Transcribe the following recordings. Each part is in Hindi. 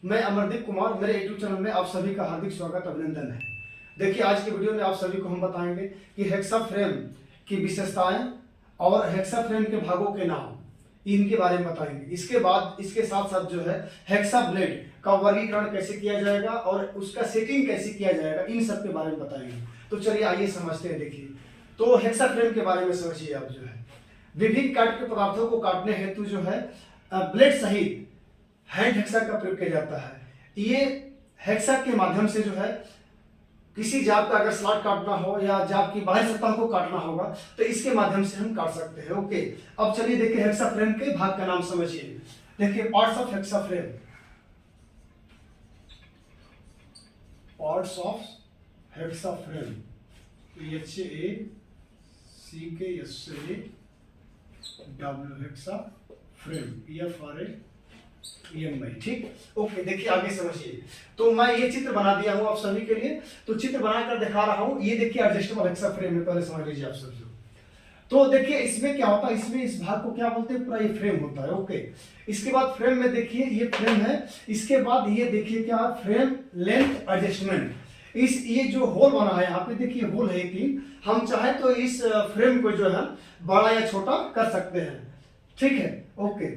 मैं अमरदीप कुमार, मेरे यूट्यूब चैनल में आप सभी का हार्दिक स्वागत अभिनंदन है। देखिए, आज की वीडियो में आप सभी को हम बताएंगे कि हेक्सा फ्रेम की विशेषताएं और हेक्सा फ्रेम के भागों के नाम, इनके बारे में बताएंगे। इसके बाद इसके साथ साथ जो है हेक्सा ब्लेड का वर्गीकरण कैसे किया जाएगा और उसका सेटिंग कैसे किया जाएगा, इन सब के बारे में बताएंगे। तो चलिए आइए समझते हैं। देखिए, तो हेक्सा फ्रेम के बारे में समझिए। आप जो है विभिन्न काट के पदार्थों को काटने हेतु जो है ब्लेड सहित हैंड हेक्सा का प्रयोग किया जाता है। ये हेक्सा के माध्यम से जो है किसी जाब का अगर स्लॉट काटना हो या जाब की बाहरी सतह को काटना होगा तो इसके माध्यम से हम काट सकते हैं। ओके, अब चलिए देखिए हेक्सा फ्रेम के भाग का नाम समझिए। देखिए, parts of hexa frame. Parts of hexa frame, HACKSAW hexa frame, EFRAMI। ठीक, ओके। देखिए आगे समझिए। तो मैं ये चित्र बना दिया हूं आप सभी के लिए, तो चित्र बनाकर दिखा रहा हूं। ये देखिए एडजस्टेबल हेक्सा फ्रेम है, पहले समझ लीजिए आप सब। तो देखिए इसमें क्या होता है, इसमें इस भाग को क्या बोलते हैं, पूरा ये फ्रेम होता है। ओके, इसके बाद फ्रेम में देखिए ये फ्रेम है। इसके बाद ये देखिए क्या, फ्रेम लेंथ एडजस्टमेंट। इस ये जो होल बना है यहाँ पे, देखिए होल है तीन। हम चाहे तो इस फ्रेम को जो है बड़ा या छोटा कर सकते हैं। ठीक है, ओके।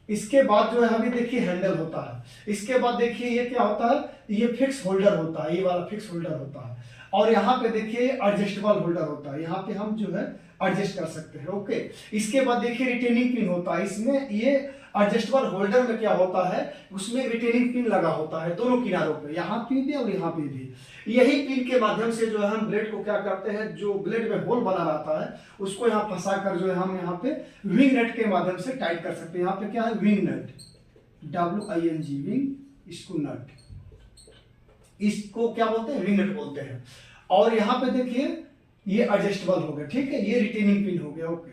इसके बाद जो है अभी देखिए हैंडल होता है। इसके बाद देखिए ये क्या होता है, ये फिक्स होल्डर होता है, ये वाला फिक्स होल्डर होता है। और यहाँ पे देखिए एडजस्टेबल होल्डर होता है, यहाँ पे हम जो है एडजस्ट कर सकते हैं। ओके, इसके बाद देखिए रिटेनिंग पिन होता है। इसमें ये एडजस्टेबल होल्डर में क्या होता है, उसमें रिटेनिंग पिन लगा होता है दोनों किनारों पे, यहाँ पे भी और यहाँ पे भी। यही पिन के माध्यम से जो है हम ब्लेड को क्या करते हैं, जो ब्लेड में होल बना रहता है उसको यहाँ फंसा कर जो है हम यहाँ पे विंग नट के माध्यम से टाइट कर सकते हैं। यहाँ पे क्या है, विंग नट, WING, विंग, इसको नट, इसको क्या बोलते हैं, विंग नट बोलते हैं। और यहाँ पे देखिए ये एडजस्टेबल हो गया। ठीक है, ये रिटेनिंग पिन हो गया। ओके,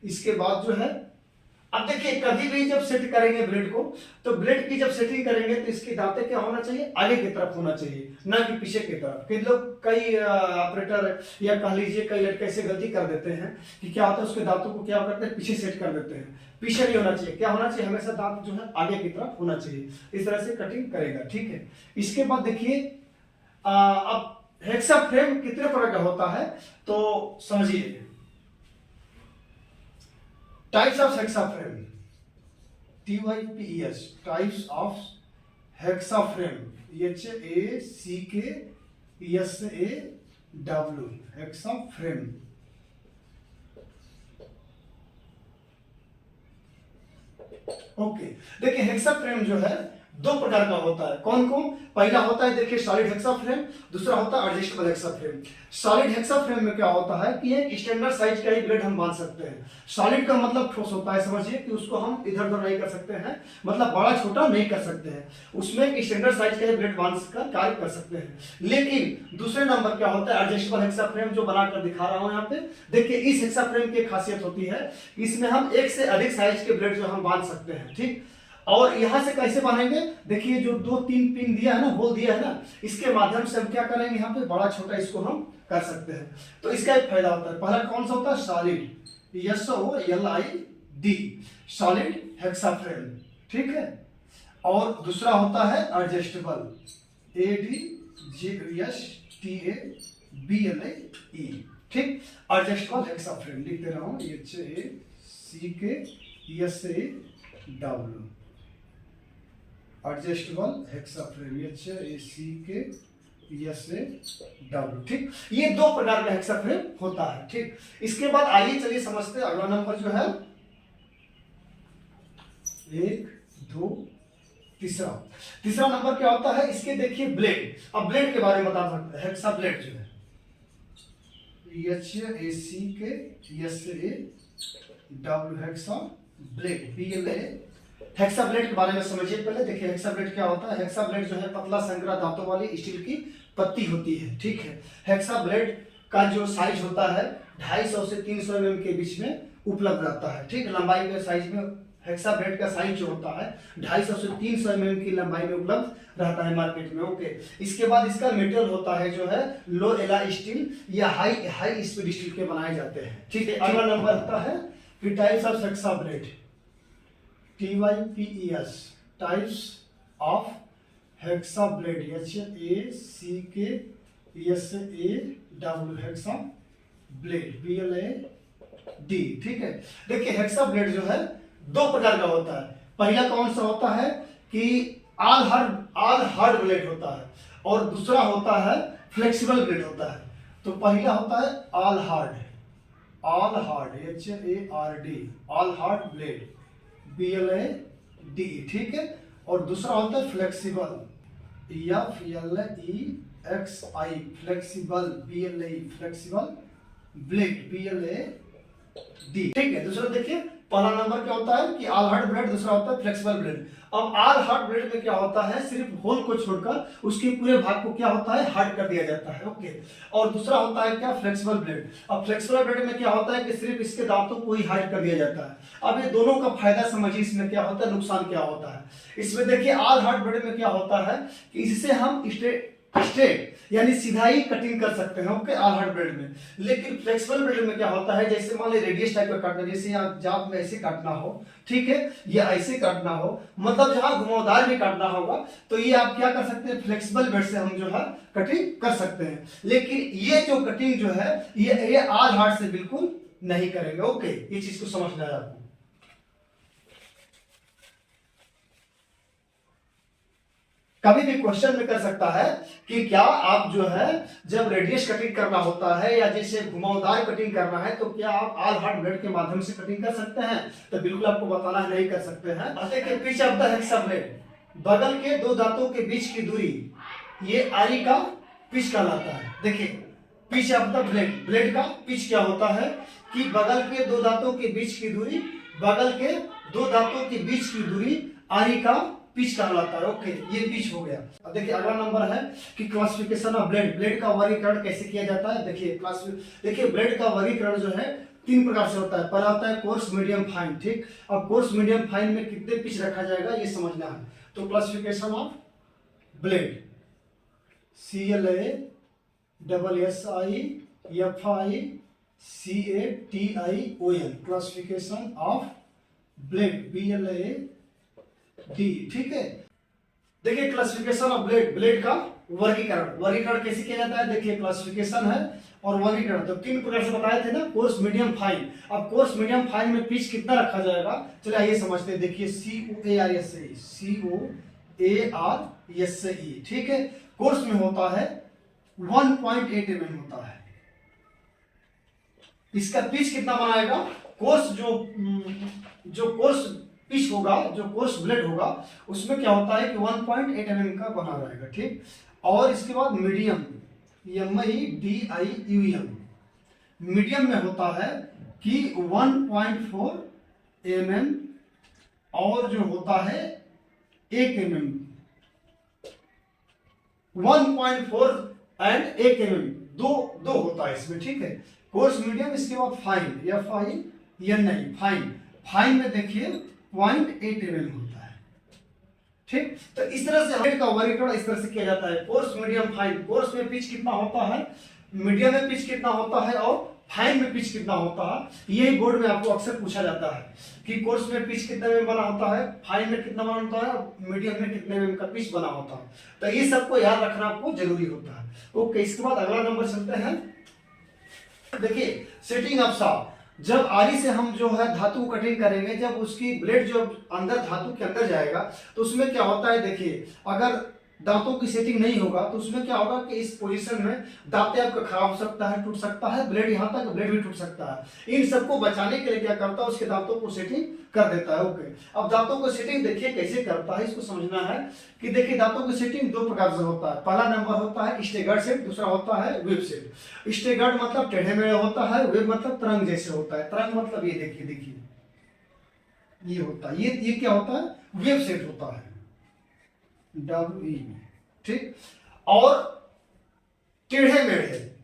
इसके बाद जो है अब देखिए कभी भी जब सेट करेंगे ब्लेड को, तो ब्लेड की जब सेटिंग करेंगे तो इसके दांते क्या होना चाहिए, आगे की तरफ होना चाहिए, ना कि पीछे की तरफ। कई लोग, कई ऑपरेटर या कह लीजिए कई लड़के ऐसे गलती कर देते हैं कि क्या होता है, उसके दांतों को क्या करते हैं, पीछे सेट कर देते हैं। पीछे नहीं होना चाहिए, क्या होना चाहिए, हमेशा दांत जो है आगे की तरफ होना चाहिए। इस तरह से कटिंग करेगा। ठीक है, इसके बाद देखिए अब हेक्सा फ्रेम कितने प्रकार का होता है तो समझिए। Types of hexa frame, TYPES, types of hexa frame, HACKSAW hexa frame. Okay, देखिए हेक्सा फ्रेम जो है दो प्रकार का होता है। कौन कौन, पहला होता है देखिए सॉलिड हेक्सा फ्रेम, दूसरा होता है adjustable hexa frame. Solid hexa frame में क्या होता है कि एक स्टैंडर्ड साइज का ही ब्लेड हम बांध सकते हैं। सॉलिड का मतलब ठोस होता है, समझिए कि उसको हम इधर उधर नहीं कर सकते हैं, मतलब बड़ा छोटा नहीं कर सकते हैं। उसमें एक स्टैंडर्ड साइज का ही ब्लेड बांध कर कार्य कर सकते हैं। लेकिन दूसरे नंबर क्या होता है, एडजस्टेबल हेक्सा फ्रेम, जो बनाकर दिखा रहा हूं यहाँ पे। देखिए इस हेक्सा फ्रेम की खासियत होती है, इसमें हम एक से अधिक साइज के ब्लेड जो हम बांध सकते हैं। ठीक, और यहां से कैसे बांधेंगे, देखिए जो दो तीन पिन दिया है ना, होल दिया है ना, इसके माध्यम से हम क्या करेंगे, यहाँ पे बड़ा छोटा इसको हम कर सकते हैं। तो इसका एक फायदा होता है। पहला कौन सा होता है, solid, SOLID, solid hexa frame. ठीक है, और दूसरा होता है एडजस्टेबल, ADJSTABLE। ठीक, एडजस्टेबल हेक्सा फ्रेम लिख दे रहा हूं, HACKSAW adjustable hexa frame, HACKSAW। ठीक, ये दो प्रकार का हेक्सा फ्रेम होता है। ठीक, इसके बाद आइए चलिए समझते हैं। अगला नंबर जो है 1 2 तीसरा नंबर क्या होता है, इसके देखिए ब्लेड। अब ब्लेड के बारे में बता सकते हैं। हेक्सा ब्लेड जो है HACKSAW hexa blade, PLA। Hexa blade के बारे में समझिए पहले। देखिए हेक्सा ब्लेड क्या होता है, हेक्सा ब्लेड जो है पतला संकरा दांतों वाली स्टील की पत्ती होती है। ठीक है, हेक्सा ब्लेड का जो साइज होता है 250 से 300 mm के बीच में उपलब्ध रहता है। ठीक, लंबाई के साइज में हेक्सा ब्लेड का साइज जो होता है 250 से 300 mm की लंबाई में उपलब्ध रहता है मार्केट में। ओके, इसके बाद इसका मेटेरियल होता है जो है लो एला स्टील या हाई स्पीड स्टील के बनाए जाते हैं। ठीक है, अगला नंबर होता है types of hexa blade, TYPES, types of hexa blade, HACKSAW, hexa blade, BLAD, ठीक है। देखिए हेक्सा ब्लेड जो है दो प्रकार का होता है। पहला कौन सा होता है कि ऑल हार्ड ब्लेड होता है, और दूसरा होता है फ्लेक्सिबल ब्लेड होता है। तो पहला होता है all hard, HARD, all hard blade, BLAD, ठीक है। और दूसरा होता है flexible, FLEXI, flexible, BLAE, flexible blade, BLAD, ठीक है। दूसरा देखिए पहला नंबर क्या होता है कि ऑल हार्ड ब्लेड, दूसरा होता है फ्लेक्सिबल ब्लेड। अब ऑल हार्ड ब्लेड में क्या होता है, सिर्फ होल को छोड़कर उसके पूरे भाग को क्या होता है, हार्ड कर दिया जाता है, ओके। और दूसरा होता है क्या, फ्लेक्सिबल ब्लेड। अब फ्लेक्सिबल ब्लेड में क्या होता है कि सिर्फ इसके दांतों को ही हार्ड कर दिया जाता है। अब ये दोनों का फायदा समझिए, इसमें क्या होता है, नुकसान क्या होता है। इसमें देखिए ऑल हार्ड ब्लेड में क्या होता है कि इससे हम स्ट्रेट यानी सीधा ही कटिंग कर सकते हैं, ओके, ऑल हार्ड ब्लेड में। लेकिन फ्लेक्सिबल ब्लेड में क्या होता है, जैसे मान लीजिए रेडियस टाइप का काटना, जैसे यहाँ जाप में ऐसे काटना हो, ठीक है, या ऐसे काटना हो, मतलब जहां घुमावदार में काटना होगा, तो ये आप क्या कर सकते हैं, फ्लेक्सिबल ब्लेड से हम जो है कटिंग कर सकते हैं। लेकिन ये जो कटिंग जो है ये ऑल हार्ड से बिल्कुल नहीं करेंगे, ओके। ये चीज को समझना है आपको। कभी भी क्वेश्चन में कर सकता है कि क्या आप जो है जब रेडियस कटिंग करना होता है या जैसे घुमावदार कटिंग करना है, तो क्या आप ऑल हार्ड ब्लेड के माध्यम से कटिंग कर सकते हैं? तो बिल्कुल आपको बताना है नहीं कर सकते हैं। देखिए pitch of the hexa blade, बगल के दो दांतों के बीच की दूरी, ये आरी का पिच कहलाता है। देखिए pitch of the blade, blade का पिच क्या होता है कि बगल के दो दांतों के बीच की दूरी, बगल के दो दांतों के बीच की दूरी आरी का पिच कहलाता है, ओके। ये पिच हो गया। अब देखिए अगला नंबर है कि क्लासिफिकेशन ऑफ ब्लेड, ब्लेड का वर्गीकरण कैसे किया जाता है। देखिए ब्लेड का वर्गीकरण जो है तीन प्रकार से होता है। पहला होता है कोर्स, मीडियम, फाइन, ठीक। अब कोर्स, मीडियम, फाइन में कितने पिच रखा जाएगा ये समझना है। तो classification of blade, CLASSIFICATION, classification of blade, BLAD, ठीक है। देखिए क्लासिफिकेशन ऑफ ब्लेड, ब्लेड का वर्गीकरण कैसे किया जाता है। देखिए क्लासिफिकेशन है और वर्गीकरण, तो तीन प्रकार से बताए थे ना, कोर्स, मीडियम, फाइन। अब कोर्स, मीडियम, फाइन में पिच कितना रखा जाएगा, चलिए आइए समझते हैं। देखिए COARSE, ठीक है। कोर्स में होता है 1.8 mm होता है। इसका पिच कितना बनाएगा, कोर्स जो कोर्स पिच होगा, जो कोर्स ब्लेड होगा, उसमें क्या होता है कि 1.8 mm का बना रहेगा, ठीक। और इसके बाद मीडियम, MEDIUM, मीडियम में होता है कि 1.4 mm, और जो होता है 1 mm, 1.4 एंड 1 mm, दो होता है इसमें, ठीक है। कोर्स, मीडियम, इसके बाद फाइन, फाइन में देखिए 0.8 mm होता है, ठीक। तो इस तरह से ब्लेड का वर्गीकरण इस तरह से किया जाता है, कोर्स, मीडियम, फाइन। कोर्स में पिच कितना होता है, मीडियम में पिच कितना होता है, और फाइन में पिच कितना होता है। ये बोर्ड में आपको अक्सर पूछा जाता है कि कोर्स में पिच कितने mm बना होता है, फाइन में कितना बना होता है, मीडियम में कितने mm का पिच बना होता है। तो ये सबको याद रखना आपको जरूरी होता है, ओके। इसके बाद अगला नंबर चलते हैं। देखिए सेटिंग ऑफ सॉ, जब आरी से हम जो है धातु कटिंग करेंगे, जब उसकी ब्लेड जो अंदर धातु के अंदर जाएगा, तो उसमें क्या होता है, देखिए अगर दांतों की सेटिंग नहीं होगा तो उसमें क्या होगा कि इस पोजीशन में दांतें आपका खराब हो सकता है, टूट सकता है, ब्लेड यहाँ तक ब्लेड भी टूट सकता है। इन सबको बचाने के लिए क्या करता है, उसके दांतों को सेटिंग कर देता है, ओके। अब दांतों को सेटिंग देखिए कैसे करता है, इसको समझना है कि देखिए दांतों की सेटिंग दो प्रकार से होता है। पहला नंबर होता है स्टेगर्ड सेट, दूसरा होता है वेब सेट। स्टेगर्ड मतलब टेढ़े मेढ़े होता है, वेब मतलब तरंग जैसे होता है। तरंग मतलब ये देखिए ये होता है, ये क्या होता है, वेब सेट होता है, WE, ठीक। और टेढ़े मेढ़े,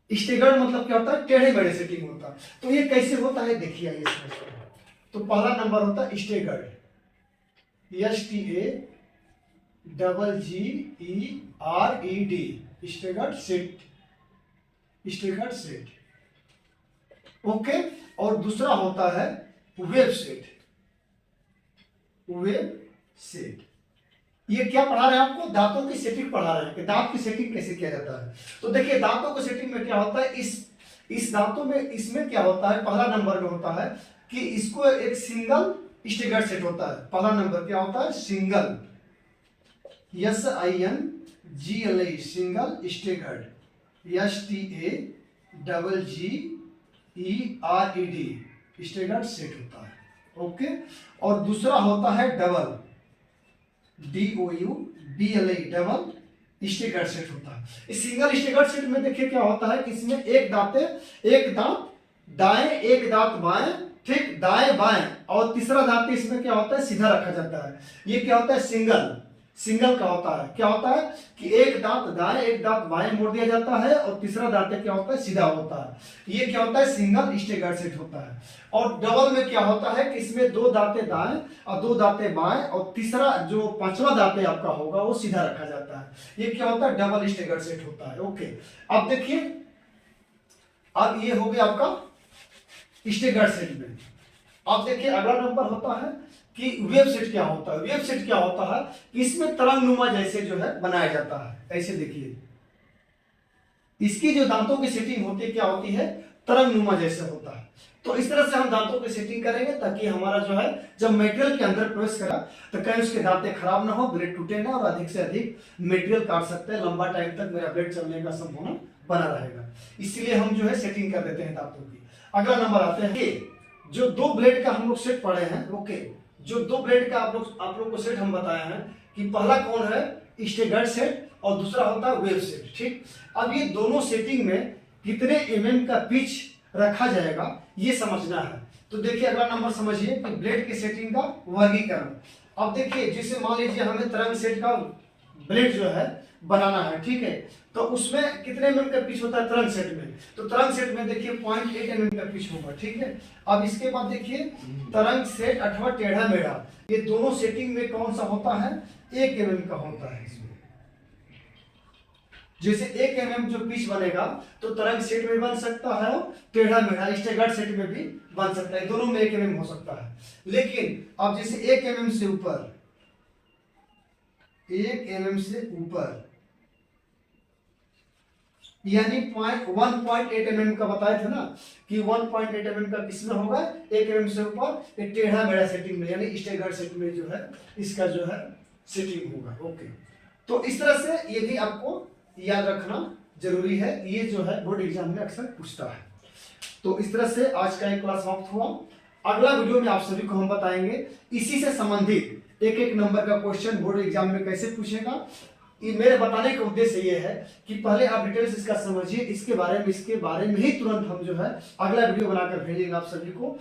स्टेगर्ड मतलब क्या होता है, टेढ़े मेढ़े सेटिंग होता है। तो ये कैसे होता है देखिए आइए समझते हैं। तो पहला नंबर होता है staggered, STAGGERED, staggered set, okay. और दूसरा होता है वेब सेट, ये क्या पढ़ा रहे हैं आपको, दांतों की सेटिंग पढ़ा रहे हैं कि दांत की सेटिंग कैसे किया जाता है। तो देखिए दांतों की सेटिंग में क्या होता है, इस दांतों में इसमें क्या होता है, पहला नंबर में होता है कि इसको एक सिंगल स्टेगर्ड सेट होता है। पहला नंबर क्या होता है, single, SINGLE single staggered, STAGGERED staggered set होता है। ओके, और दूसरा होता है double, DOUBLE double staggered set होता है। इस सिंगल स्टेगर्ड सेट में देखिए क्या होता है कि इसमें एक दांत दाएं, एक दांत बाएं, ठीक, दाएं बाएं, और तीसरा दांत इसमें क्या होता है, सीधा रखा जाता है। ये क्या होता है, सिंगल का होता है। क्या होता है कि एक दांत दाएं, एक दांत बाएं मोड़ दिया जाता है, और तीसरा दांत क्या होता है, सीधा होता है। ये क्या होता है, सिंगल स्टेगर्ड सेट होता है। और डबल में क्या होता है कि इसमें 2 दांतें दाएं और 2 दांतें बाएं, और तीसरा जो पांचवा दांत आपका होगा वो सीधा रखा जाता है। ये क्या होता है, डबल स्टेगर्ड सेट होता है। ओके, अब देखिए, अब ये हो गया आपका स्टेगर्ड सेट में। अब देखिए अगला नंबर होता है कि वेव सेट क्या होता है। वेव सेट क्या होता है कि इसमें तरंगनुमा जैसे जो है बनाया जाता है। ऐसे देखिए, इसकी जो दांतों की सेटिंग होती है क्या होती है, तरंगनुमा जैसे होता है। तो इस तरह से हम दांतों की सेटिंग करेंगे ताकि हमारा जो है जब मेटेरियल के अंदर प्रवेश करा तो कहीं उसके दांतें खराब ना हो, ब्लेड टूटे ना, और अधिक से अधिक मेटेरियल काट सकते हैं। लंबा टाइम तक मेरा ब्लेड चलने का संभावना बना रहेगा, इसलिए हम जो है सेटिंग कर देते हैं दांतों की। अगला नंबर आते हैं, जो 2 ब्लेड का हम लोग सेट पढ़े हैं। ओके, जो 2 ब्लेड का आप लोग को सेट हम बताए हैं कि पहला कौन है, स्टेगर्ड सेट, और दूसरा होता है वेव सेट। ठीक, अब ये दोनों सेटिंग में कितने mm का पिच रखा जाएगा ये समझना है। तो देखिए अगला नंबर समझिए कि ब्लेड की सेटिंग का वर्गीकरण। अब देखिए जैसे मान लीजिए हमें तरंग सेट का ब्लेड जो है बनाना है, ठीक है, तो उसमें कितने mm का पिच होता है तरंग सेट में, तो तरंग सेट में देखिए 0.8 mm का पिच होगा। ठीक है, अब इसके बाद देखिए तरंग सेट अथवा टेढ़ा मेढ़ा, ये दोनों सेटिंग में कौन सा होता है, 1 mm का होता है। इसमें जैसे 1 mm जो पिच बनेगा तो तरंग सेट में बन सकता है, टेढ़ा मेढ़ा स्टेगर्ड सेट में भी बन सकता है, दोनों में 1 mm हो सकता है। लेकिन अब जैसे 1 mm से ऊपर, 1 mm से ऊपर यानी 1.8 mm का बताए थे ना कि 1.8 mm का किसमें होगा, 1 mm से ऊपर एक टेढ़ा मेढ़ा सेटिंग में यानी स्टेगर्ड सेट में जो है इसका जो है सेटिंग होगा। ओके, तो इस तरह से ये भी आपको याद रखना जरूरी है, ये जो है बोर्ड एग्जाम में अक्सर पूछता है। तो इस तरह से आज का एक क्लास समाप्त हुआ। अगला वीडियो में आप सभी को हम बताएंगे इसी से संबंधित एक नंबर का क्वेश्चन बोर्ड एग्जाम में कैसे पूछेगा। ये मेरे बताने का उद्देश्य ये है कि पहले आप डिटेल्स इसका समझिए, इसके बारे में ही तुरंत हम जो है अगला वीडियो बनाकर भेजेंगे आप सभी को।